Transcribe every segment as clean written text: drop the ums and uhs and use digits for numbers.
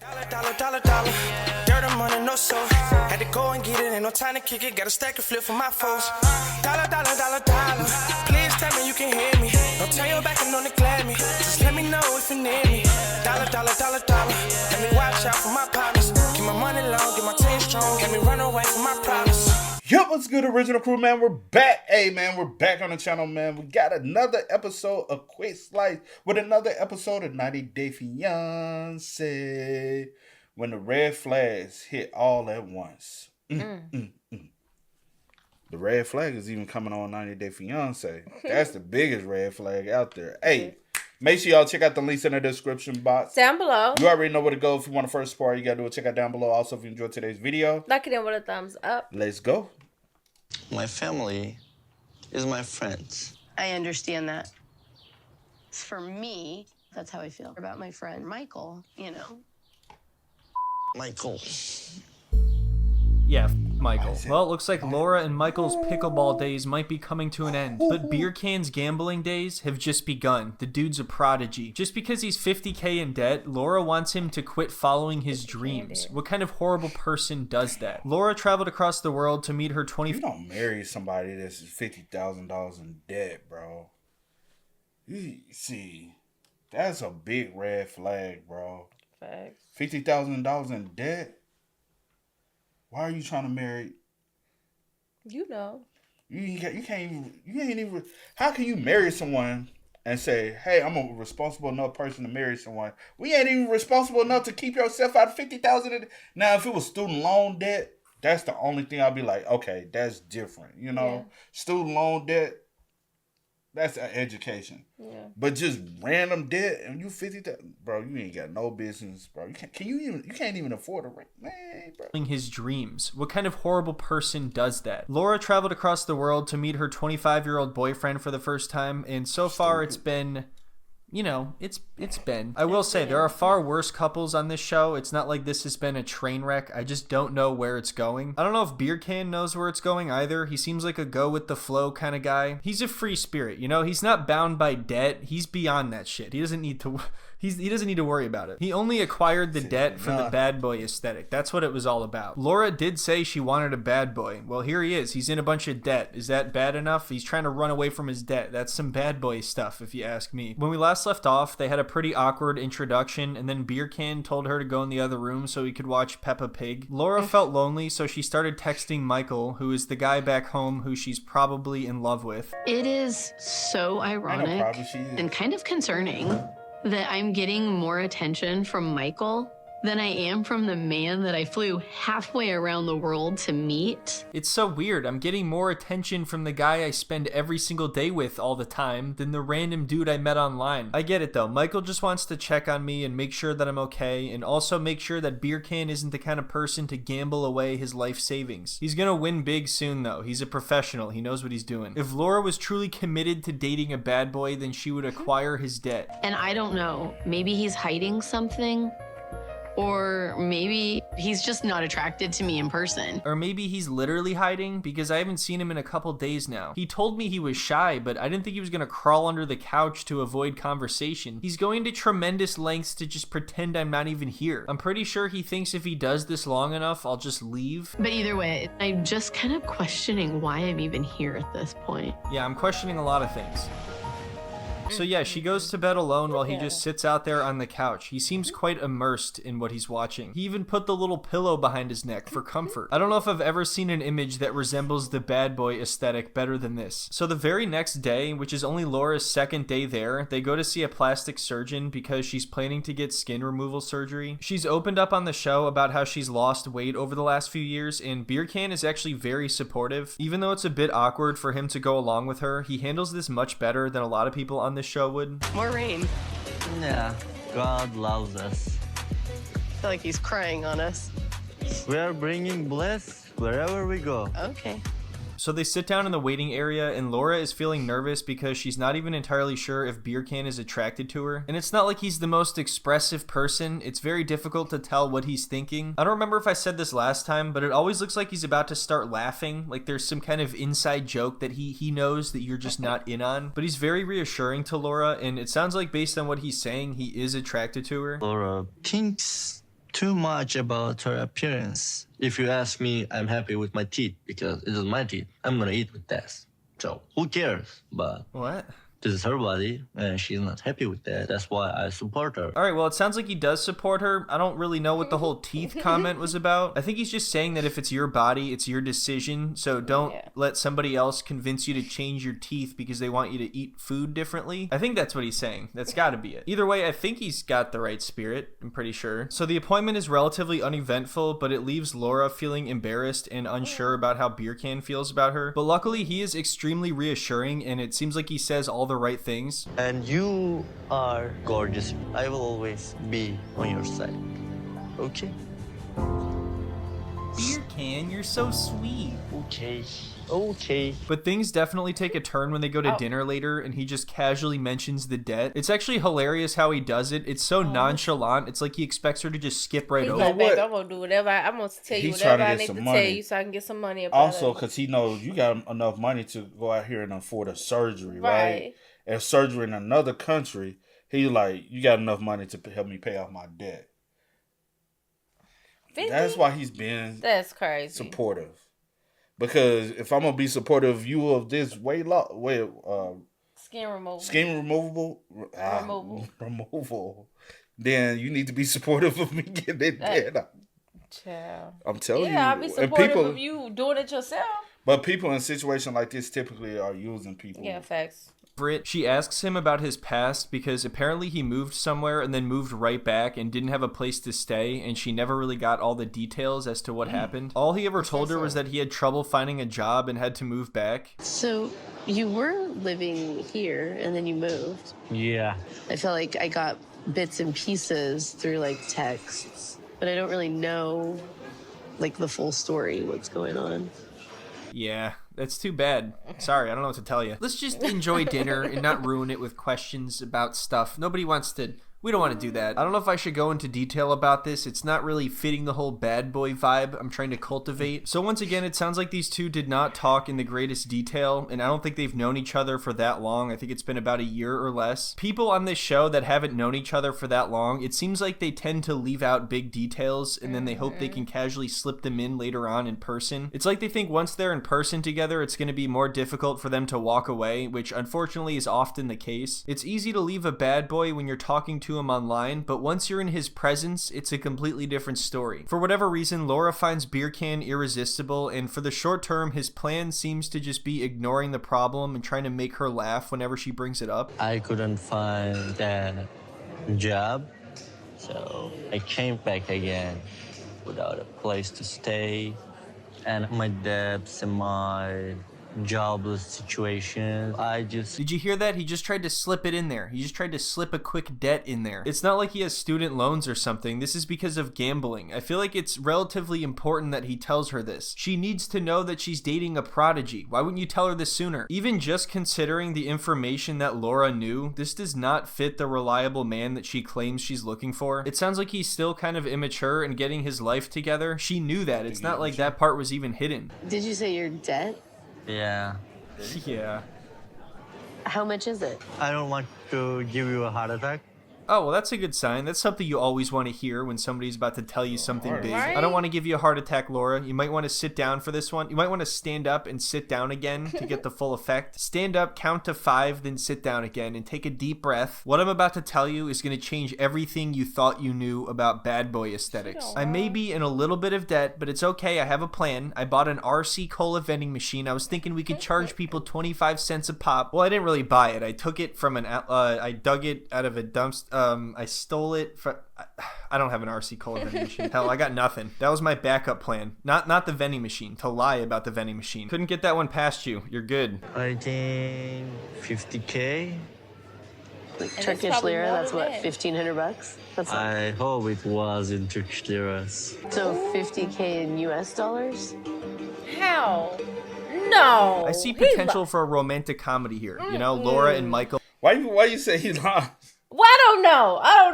Dollar. Dirt and money, no soul. Had to go and get it, ain't no time to kick it. Got a stack and flip for my foes. Dollar. Please tell me you can hear me. Don't turn your back and don't neglect me. Just let me know if you need me. Dollar. Let me watch out for my partners. Keep my money long, get my team strong. Let me run away from my problems. Yo, what's good, original crew, man? We're back. Hey, man, we're back on the channel, man. We got another episode of Quick Slice with another episode of 90 Day Fiancé. When the red flags hit all at once. The red flag is even coming on 90 Day Fiancé. That's the biggest red flag out there. Hey, make sure y'all check out the links in the description box. Down below. You already know where to go. If you want to first support, you got to do it. Check out down below. Also, if you enjoyed today's video, like it in with a thumbs up. Let's go. My family is my friends. I understand that. For me, that's how I feel about my friend Michael, you know. Michael. Yeah, Michael. Well, it looks like Laura and Michael's pickleball days might be coming to an end, but Beer Can's gambling days have just begun. The dude's a prodigy. Just because he's $50K in debt, Laura wants him to quit following his dreams. What kind of horrible person does that? Laura traveled across the world to meet her You don't marry somebody that's $50,000 in debt, bro. You see, that's a big red flag, bro. Facts. $50,000 in debt? Why are you trying to marry? You know. You ain't even. How can you marry someone and say, "Hey, I'm a responsible enough person to marry someone"? We ain't even responsible enough to keep yourself out of $50,000. Now, if it was student loan debt, that's the only thing I'd be like, okay, that's different. You know, student loan debt. That's an education. Yeah. But just random debt and you 50,000, bro, you ain't got no business, bro. You can't even afford a rent, man, bro. His dreams. What kind of horrible person does that? Laura traveled across the world to meet her 25-year-old boyfriend for the first time, and so far it's been, you know, it's been. I will say there are far worse couples on this show. It's not like this has been a train wreck. I just don't know where it's going. I don't know if Beer Can knows where it's going either. He seems like a go with the flow kind of guy. He's a free spirit, you know. He's not bound by debt. He's beyond that shit. He doesn't need to. He doesn't need to worry about it. He only acquired the debt for the bad boy aesthetic. That's what it was all about. Laura did say she wanted a bad boy. Well, here he is. He's in a bunch of debt. Is that bad enough? He's trying to run away from his debt. That's some bad boy stuff, if you ask me. When we last left off, they had a pretty awkward introduction, and then Beer Can told her to go in the other room so he could watch Peppa Pig. Laura felt lonely, so she started texting Michael, who is the guy back home who she's probably in love with. It is so ironic and kind of concerning that I'm getting more attention from Michael than I am from the man that I flew halfway around the world to meet. It's so weird. I'm getting more attention from the guy I spend every single day with all the time than the random dude I met online. I get it though. Michael just wants to check on me and make sure that I'm okay, and also make sure that Beer Can isn't the kind of person to gamble away his life savings. He's gonna win big soon though. He's a professional. He knows what he's doing. If Laura was truly committed to dating a bad boy, then she would acquire his debt. And I don't know, maybe he's hiding something. Or maybe he's just not attracted to me in person. Or maybe he's literally hiding because I haven't seen him in a couple days now. He told me he was shy, but I didn't think he was gonna crawl under the couch to avoid conversation. He's going to tremendous lengths to just pretend I'm not even here. I'm pretty sure he thinks if he does this long enough, I'll just leave. But either way, I'm just kind of questioning why I'm even here at this point. Yeah, I'm questioning a lot of things. So yeah, she goes to bed alone while he just sits out there on the couch. He seems quite immersed in what he's watching. He even put the little pillow behind his neck for comfort. I don't know if I've ever seen an image that resembles the bad boy aesthetic better than this. So the very next day, which is only Laura's second day there, they go to see a plastic surgeon because she's planning to get skin removal surgery. She's opened up on the show about how she's lost weight over the last few years, and Beer Can is actually very supportive. Even though it's a bit awkward for him to go along with her, he handles this much better than a lot of people on this show would. More rain. Yeah, God loves us. I feel like he's crying on us. We are bringing bliss wherever we go. Okay. So they sit down in the waiting area, and Laura is feeling nervous because she's not even entirely sure if Beer Can is attracted to her. And it's not like he's the most expressive person. It's very difficult to tell what he's thinking. I don't remember if I said this last time, but it always looks like he's about to start laughing, like there's some kind of inside joke that he knows that you're just not in on. But he's very reassuring to Laura, and it sounds like based on what he's saying, he is attracted to her. Laura thinks too much about her appearance. If you ask me, I'm happy with my teeth because it is my teeth. I'm gonna eat with that. So who cares? But What? this is her body, and she's not happy with that. That's why I support her. All right, well, it sounds like he does support her. I don't really know what the whole teeth comment was about. I think he's just saying that if it's your body, it's your decision. So don't let somebody else convince you to change your teeth because they want you to eat food differently. I think that's what he's saying. That's got to be it. Either way, I think he's got the right spirit. I'm pretty sure. So the appointment is relatively uneventful, but it leaves Laura feeling embarrassed and unsure about how Beer Can feels about her. But luckily, he is extremely reassuring, and it seems like he says all the right things. And you are gorgeous. I will always be on your side. Okay? Beer Can, you're so sweet. Okay. But things definitely take a turn when they go to dinner later, and he just casually mentions the debt. It's actually hilarious how he does it. It's so nonchalant. It's like he expects her to just skip right over. Like, baby, I'm gonna do whatever. I'm gonna tell you whatever I need to tell you so I can get some money. About also, because he knows you got enough money to go out here and afford a surgery, right? And surgery in another country, he's like, you got enough money to help me pay off my debt. 50? That's why he's been crazy supportive. Because if I'm gonna be supportive of you of this skin removal, then you need to be supportive of me getting it debt. Child. I'm telling you. Yeah, I'll be supportive of you doing it yourself. But people in a situation like this typically are using people. Yeah, facts. She asks him about his past because apparently he moved somewhere and then moved right back and didn't have a place to stay, and she never really got all the details as to what happened. All he ever told her was that he had trouble finding a job and had to move back. So you were living here and then you moved. Yeah. I feel like I got bits and pieces through like texts, but I don't really know like the full story, what's going on. Yeah, that's too bad. Sorry, I don't know what to tell you. Let's just enjoy dinner and not ruin it with questions about stuff. We don't want to do that. I don't know if I should go into detail about this. It's not really fitting the whole bad boy vibe I'm trying to cultivate. So once again, it sounds like these two did not talk in the greatest detail, and I don't think they've known each other for that long. I think it's been about a year or less. People on this show that haven't known each other for that long, it seems like they tend to leave out big details, and then they hope they can casually slip them in later on in person. It's like they think once they're in person together, it's going to be more difficult for them to walk away, which unfortunately is often the case. It's easy to leave a bad boy when you're talking to him online, but once you're in his presence, it's a completely different story. For whatever reason, Laura finds Beer Can irresistible, and for the short term, his plan seems to just be ignoring the problem and trying to make her laugh whenever she brings it up. I couldn't find that job, so I came back again without a place to stay, and my debts and my jobless situation. Did you hear that? He just tried to slip it in there. He just tried to slip a quick debt in there. It's not like he has student loans or something. This is because of gambling. I feel like it's relatively important that he tells her this. She needs to know that she's dating a prodigy. Why wouldn't you tell her this sooner? Even just considering the information that Laura knew, this does not fit the reliable man that she claims she's looking for. It sounds like he's still kind of immature and getting his life together. She knew that. It's not like that part was even hidden. Did you say your debt? Yeah. Yeah. How much is it? I don't want to give you a heart attack. Oh, well, that's a good sign. That's something you always want to hear when somebody's about to tell you something big. Right? I don't want to give you a heart attack, Laura. You might want to sit down for this one. You might want to stand up and sit down again to get the full effect. Stand up, count to 5, then sit down again and take a deep breath. What I'm about to tell you is going to change everything you thought you knew about bad boy aesthetics. I may be in a little bit of debt, but it's okay. I have a plan. I bought an RC Cola vending machine. I was thinking we could charge people 25 cents a pop. Well, I didn't really buy it. I took it from I dug it out of a dumpster. I stole it from... I don't have an RC Cola vending machine. Hell, I got nothing. That was my backup plan. Not the vending machine. To lie about the vending machine. Couldn't get that one past you. You're good. I think 50K. Like Turkish lira, that's what, 1,500 bucks? That's like, I hope it was in Turkish liras. so 50K in US dollars? How? No. I see potential for a romantic comedy here. You know, Laura and Michael. Why you say he lied? Well, I don't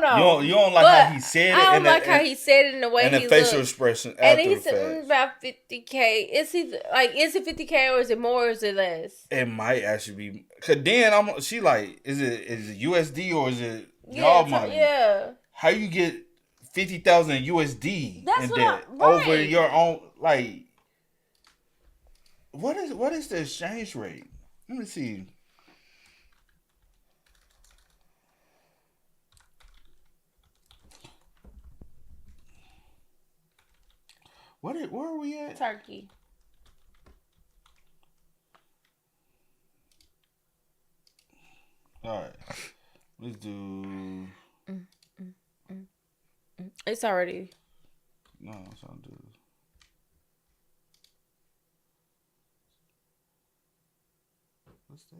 know. You don't like how he said it. I don't like how he said it in the way and he the facial looked. expression And after he the said fact. about 50K. Is it 50K or is it more or is it less? It might actually be. Cause then is it USD or is it y'all money? Yeah. How you get 50,000 USD That's in what debt right. over your own. Like, what is the exchange rate? Let me see. Where are we at? Turkey. All right, let's do. It's already. No, it's not do. What's that?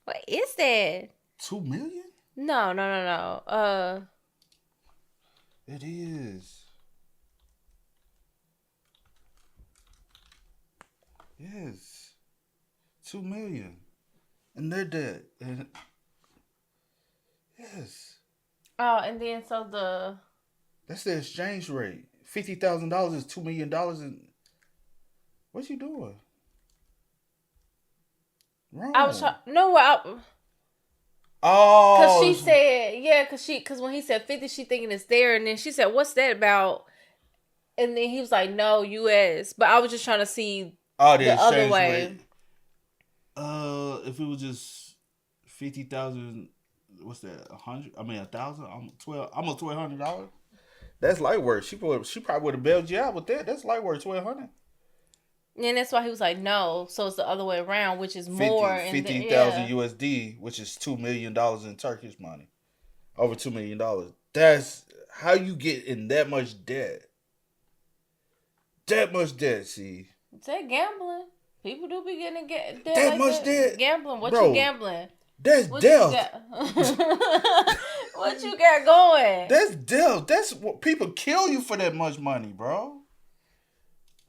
What is that? 2 million? No. It is. Yes. 2 million. And they're dead. Yes. Oh, and then so that's the exchange rate. $50,000 is $2 million. And what you doing? Wrong. I was because Oh, she said because when he said 50, she thinking it's there, and then she said, "What's that about?" And then he was like, "No, U.S." But I was just trying to see the other way. Rate. If it was just 50,000, what's that? 100? I mean, 1,000? Almost $1,200. That's light work. She probably would have bailed you out with that. That's light work. 1,200. And that's why he was like, "No." So it's the other way around, which is more 50,000 USD, which is $2 million in Turkish money. Over $2 million. That's how you get in that much debt. That much debt, see. It's that gambling. People do be getting debt. That like much debt. Gambling. What Bro, you gambling? That's death. What you got going? That's death. That's what people kill you for that much money, bro.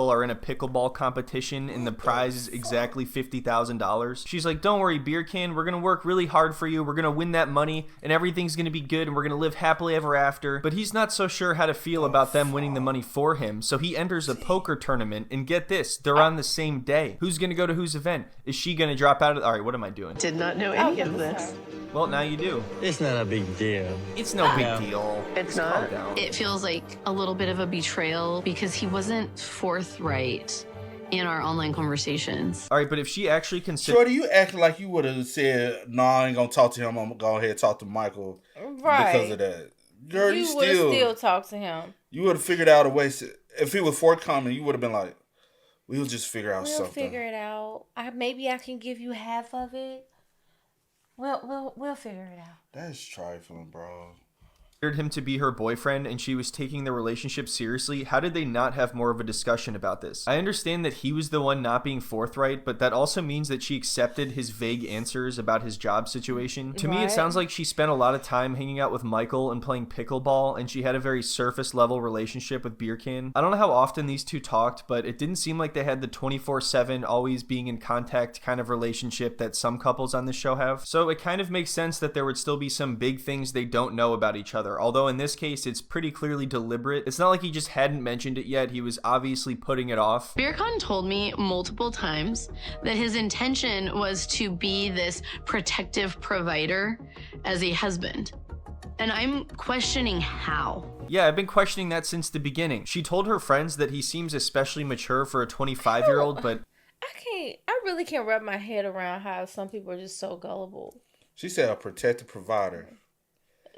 Are in a pickleball competition and the prize is exactly $50,000. She's like, don't worry, beer can, we're gonna work really hard for you, we're gonna win that money and everything's gonna be good and we're gonna live happily ever after. But he's not so sure how to feel about them winning the money for him, so he enters a poker tournament, and get this, they're on the same day. Who's gonna go to whose event? Is she gonna drop out of... Alright, what am I doing? Did not know any of this. Well, now you do. It's not a big deal. It's no big deal. It's not. It feels like a little bit of a betrayal because he wasn't forthright in our online conversations. All right, but if she actually considers... Shorty, you acting like you would have said, "No, I ain't gonna talk to him. I'm gonna go ahead and talk to Michael because of that." Girl, you would have still talked to him. You would have figured out a way. If he was forthcoming, you would have been like, "We'll just figure out something. We'll figure it out. Maybe I can give you half of it. We'll figure it out." That's trifling, bro. Him to be her boyfriend and she was taking the relationship seriously, how did they not have more of a discussion about this? I understand that he was the one not being forthright, but that also means that she accepted his vague answers about his job situation. To me, it sounds like she spent a lot of time hanging out with Michael and playing pickleball, and she had a very surface level relationship with Beer Can. I don't know how often these two talked, but it didn't seem like they had the 24/7 always being in contact kind of relationship that some couples on this show have. So it kind of makes sense that there would still be some big things they don't know about each other. Although in this case, it's pretty clearly deliberate. It's not like he just hadn't mentioned it yet. He was obviously putting it off. Birkan told me multiple times that his intention was to be this protective provider as a husband. And I'm questioning how. Yeah, I've been questioning that since the beginning. She told her friends that he seems especially mature for a 25-year-old, but... I really can't wrap my head around how some people are just so gullible. She said a protective provider.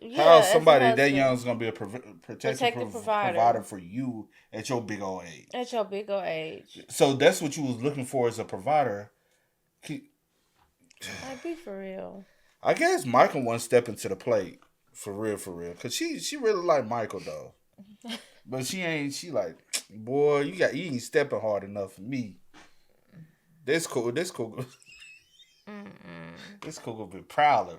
Yeah, how somebody that young is going to be a protective provider for you at your big old age? At your big old age. So that's what you was looking for as a provider. I'd be for real. I guess Michael one step into the plate. For real. Because she really like Michael, though. But she like, boy, you ain't stepping hard enough for me. This cool. This cool gonna be prowler.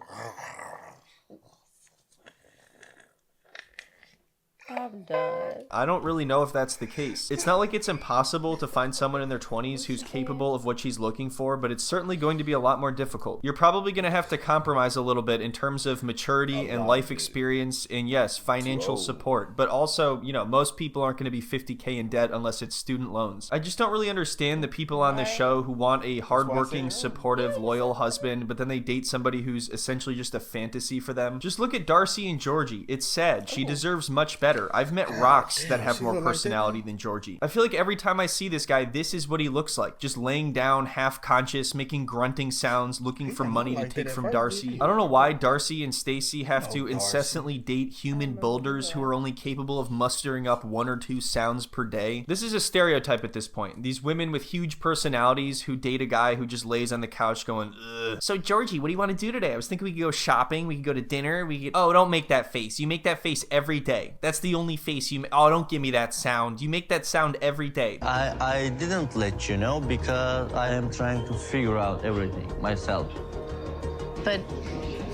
Oh I'm done. I don't really know if that's the case. It's not like it's impossible to find someone in their 20s who's capable of what she's looking for, but it's certainly going to be a lot more difficult. You're probably going to have to compromise a little bit in terms of maturity and life experience and, yes, financial support. But also, you know, most people aren't going to be $50K in debt unless it's student loans. I just don't really understand the people on this show who want a hardworking, supportive, loyal husband, but then they date somebody who's essentially just a fantasy for them. Just look at Darcy and Georgie. It's sad. She deserves much better. I've met rocks that have more personality than Georgie. I feel like every time I see this guy, this is what he looks like. Just laying down, half-conscious, making grunting sounds, looking for money to take from Darcy. I don't know why Darcy and Stacy have to incessantly date human builders who are only capable of mustering up 1 or 2 sounds per day. This is a stereotype at this point. These women with huge personalities who date a guy who just lays on the couch going, ugh. So Georgie, what do you want to do today? I was thinking we could go shopping, we could go to dinner, we could... Oh, don't make that face. You make that face every day. That's the only face you make. Oh, don't give me that sound. You make that sound every day. I didn't let you know because I am trying to figure out everything myself. But,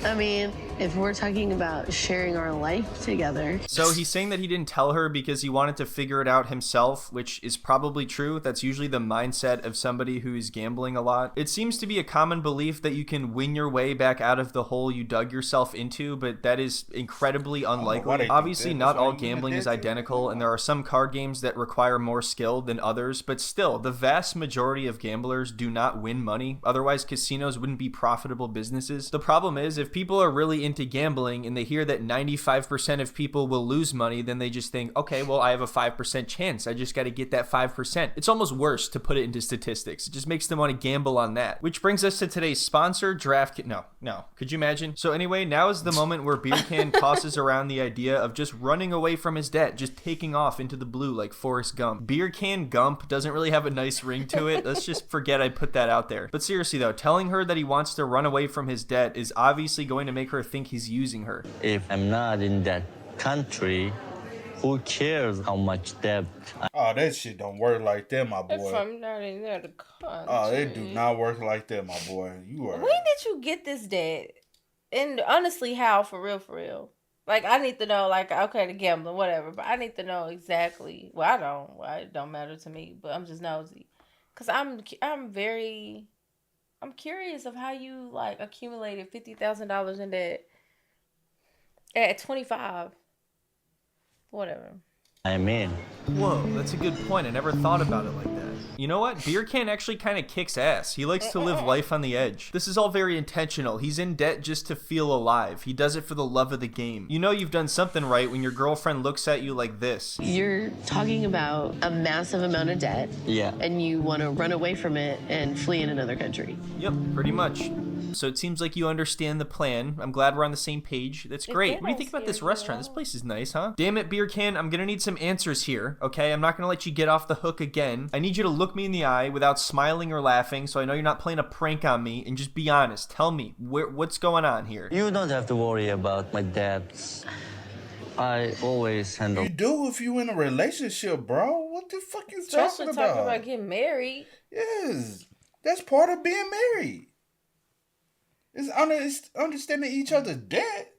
I mean, if we're talking about sharing our life together. So he's saying that he didn't tell her because he wanted to figure it out himself, which is probably true. That's usually the mindset of somebody who is gambling a lot. It seems to be a common belief that you can win your way back out of the hole you dug yourself into, but that is incredibly unlikely. Obviously, not all gambling is identical, and there are some card games that require more skill than others, but still, the vast majority of gamblers do not win money. Otherwise, casinos wouldn't be profitable businesses. The problem is, if people are really into gambling and they hear that 95% of people will lose money, then they just think, okay, well, I have a 5% chance. I just got to get that 5%. It's almost worse to put it into statistics. It just makes them want to gamble on that. Which brings us to today's sponsor, No. Could you imagine? So anyway, now is the moment where Beer Can tosses around the idea of just running away from his debt, just taking off into the blue like Forrest Gump. Beer Can Gump doesn't really have a nice ring to it. Let's just forget I put that out there. But seriously though, telling her that he wants to run away from his debt is obviously going to make her think he's using her. If I'm not in that country, who cares how much debt? Oh, that shit don't work like that, my boy. If I'm not in that country. Oh, they do not work like that, my boy. You are. When did you get this debt? And honestly, how? For real? Like, I need to know, like, okay, the gambling, whatever, but I need to know exactly. Well, I don't. Well, it don't matter to me, but I'm just nosy. Because I'm curious of how you, like, accumulated $50,000 in debt at 25. Whatever. Whoa, that's a good point. I never thought about it like that. You know what? Beer Can actually kind of kicks ass. He likes to live life on the edge. This is all very intentional. He's in debt just to feel alive. He does it for the love of the game. You know you've done something right when your girlfriend looks at you like this. You're talking about a massive amount of debt. Yeah. And you want to run away from it and flee in another country. Yep, pretty much. So it seems like you understand the plan. I'm glad we're on the same page. That's great. What do you think about this restaurant? This place is nice, huh? Damn it, Beer Can. I'm gonna need some answers here, okay? I'm not gonna let you get off the hook again. I need you to look me in the eye without smiling or laughing, so I know you're not playing a prank on me, and just be honest. Tell me, what's going on here? You don't have to worry about my debts. I always handle. You do if you in a relationship, bro. What the fuck you Especially talking about? talking about getting married. Yes, that's part of being married. It's understanding each other's debt.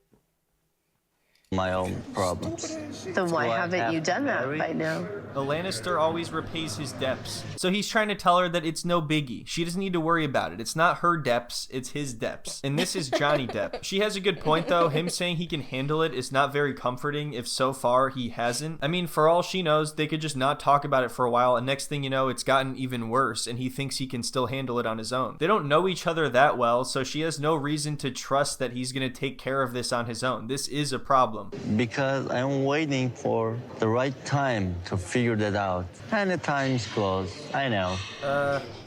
My own problems. Then why haven't you done that by now? A Lannister always repays his debts. So he's trying to tell her that it's no biggie. She doesn't need to worry about it. It's not her debts, it's his debts. And this is Johnny Depp. She has a good point though. Him saying he can handle it is not very comforting if so far he hasn't. I mean, for all she knows, they could just not talk about it for a while and next thing you know, it's gotten even worse and he thinks he can still handle it on his own. They don't know each other that well, so she has no reason to trust that he's gonna take care of this on his own. This is a problem. Because I'm waiting for the right time to figure that out. And the time's close, I know.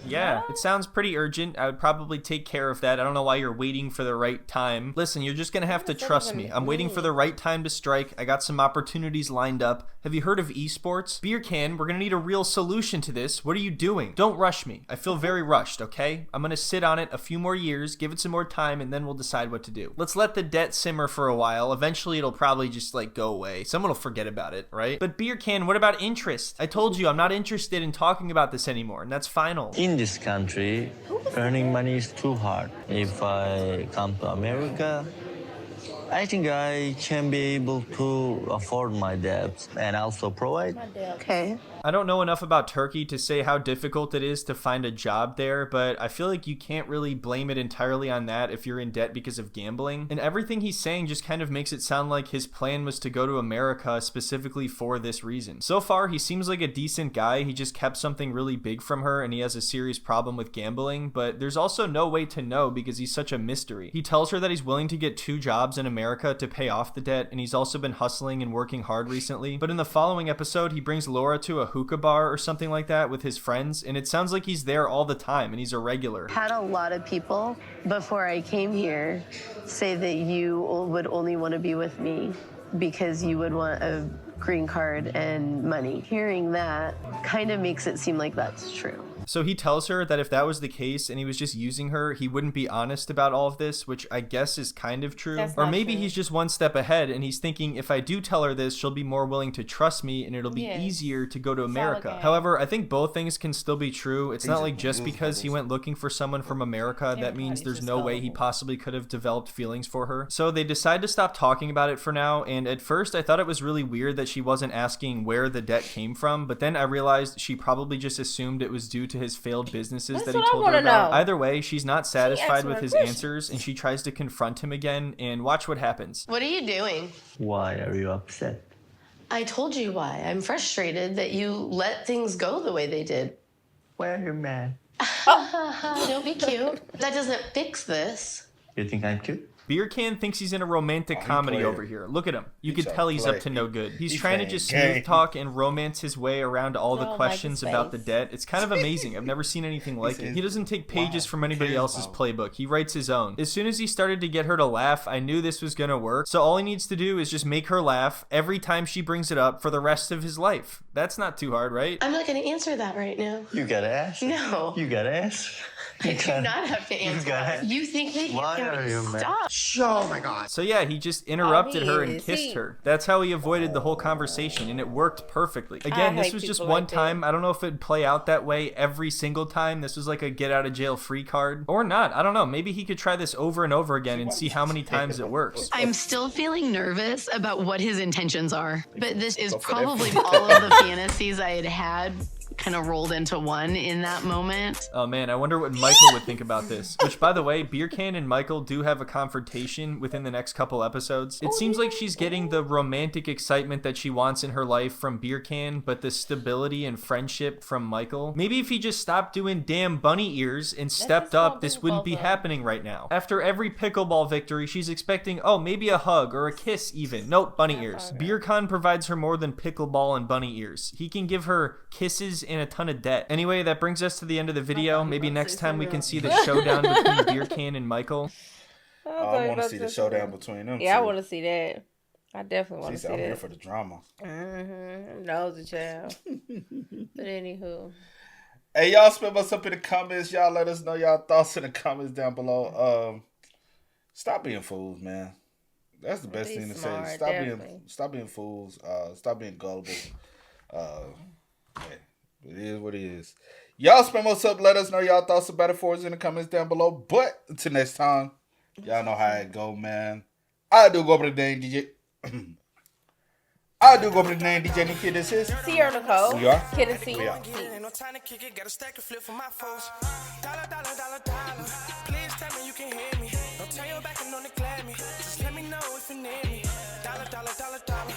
Yeah, it sounds pretty urgent. I would probably take care of that. I don't know why you're waiting for the right time. Listen, you're just gonna have to trust me. I'm waiting for the right time to strike. I got some opportunities lined up. Have you heard of esports? Beer Can, we're gonna need a real solution to this. What are you doing? Don't rush me. I feel very rushed, okay? I'm gonna sit on it a few more years, give it some more time, and then we'll decide what to do. Let's let the debt simmer for a while. Eventually, it'll probably just, like, go away. Someone will forget about it, right? But Beer Can, what about interest? I told you I'm not interested in talking about this anymore, and that's final. In this country, earning money is too hard. If I come to America, I think I can be able to afford my debts and also provide. Okay. I don't know enough about Turkey to say how difficult it is to find a job there, but I feel like you can't really blame it entirely on that if you're in debt because of gambling. And everything he's saying just kind of makes it sound like his plan was to go to America specifically for this reason. So far, he seems like a decent guy. He just kept something really big from her and he has a serious problem with gambling, but there's also no way to know because he's such a mystery. He tells her that he's willing to get 2 jobs in America to pay off the debt, and he's also been hustling and working hard recently. But in the following episode, he brings Laura to a hookah bar or something like that with his friends, and it sounds like he's there all the time and he's a regular. Had a lot of people before I came here say that you would only want to be with me because you would want a green card and money. Hearing that kind of makes it seem like that's true. So he tells her that if that was the case and he was just using her, he wouldn't be honest about all of this, which I guess is kind of true. Or maybe he's just one step ahead and he's thinking, if I do tell her this, she'll be more willing to trust me and it'll be easier to go to America. However, I think both things can still be true. It's not like just because he went looking for someone from America, that means there's no way he possibly could have developed feelings for her. So they decide to stop talking about it for now, and at first I thought it was really weird that she wasn't asking where the debt came from, but then I realized she probably just assumed it was due to his failed businesses that he told her about. Either way, she's not satisfied with his answers and she tries to confront him again, and watch what happens. What are you doing? Why are you upset? I told you why. I'm frustrated that you let things go the way they did. Why are you mad? Don't be cute. That doesn't fix this. You think I'm cute? Beer Can thinks he's in a romantic comedy over here. Look at him. You can tell he's up to no good. He's trying to just smooth talk and romance his way around all the questions about the debt. It's kind of amazing. I've never seen anything like it. He doesn't take pages from anybody else's playbook. He writes his own. As soon as he started to get her to laugh, I knew this was gonna work. So all he needs to do is just make her laugh every time she brings it up for the rest of his life. That's not too hard, right? I'm not going to answer that right now. You gotta ask. No. You gotta ask. I do not have to answer that. You think that Why are you mad? Stop. Oh my god. So yeah, he just interrupted her and kissed her. That's how he avoided the whole conversation, and it worked perfectly. Again, this was just one time. I don't know if it'd play out that way every single time. This was like a get out of jail free card. Or not. I don't know. Maybe he could try this over and over again and see how many times it works. I'm still feeling nervous about what his intentions are, but this is probably all of the fantasies I had kind of rolled into one in that moment. Oh man, I wonder what Michael would think about this. Which, by the way, Beer Can and Michael do have a confrontation within the next couple episodes. It seems like she's getting the romantic excitement that she wants in her life from Beer Can, but the stability and friendship from Michael. Maybe if he just stopped doing damn bunny ears and stepped up, this wouldn't be happening right now. After every pickleball victory, she's expecting, oh, maybe a hug or a kiss even. Nope, bunny ears. Beer Can provides her more than pickleball and bunny ears. He can give her kisses and a ton of debt. Anyway, that brings us to the end of the video. Maybe next time we can see the showdown between Beer Can and Michael. I want to see the showdown between them. Yeah, I want to see that. I definitely want to see that. I'm here for the drama. Nosy child. But anywho. Hey, y'all spam us up in the comments. Y'all let us know y'all thoughts in the comments down below. Stop being fools, man. That's the best thing to say. Stop being fools. Stop being gullible. Yeah. It is what it is. Y'all spam us up. Let us know y'all thoughts about it for us in the comments down below. But until next time, y'all know how it go, man. I do go over the name DJ. I do go over the name DJ Nikki. This is Sierra Nicole. We are. Kid and C. We are. Ain't no time to kick it. Got a stack of flip for my foes. Dollar, dollar, dollar, dollar. Please tell me you can hear me. Don't turn your back and don't neglect me. Just let me know if you need me. Dollar, dollar, dollar, dollar.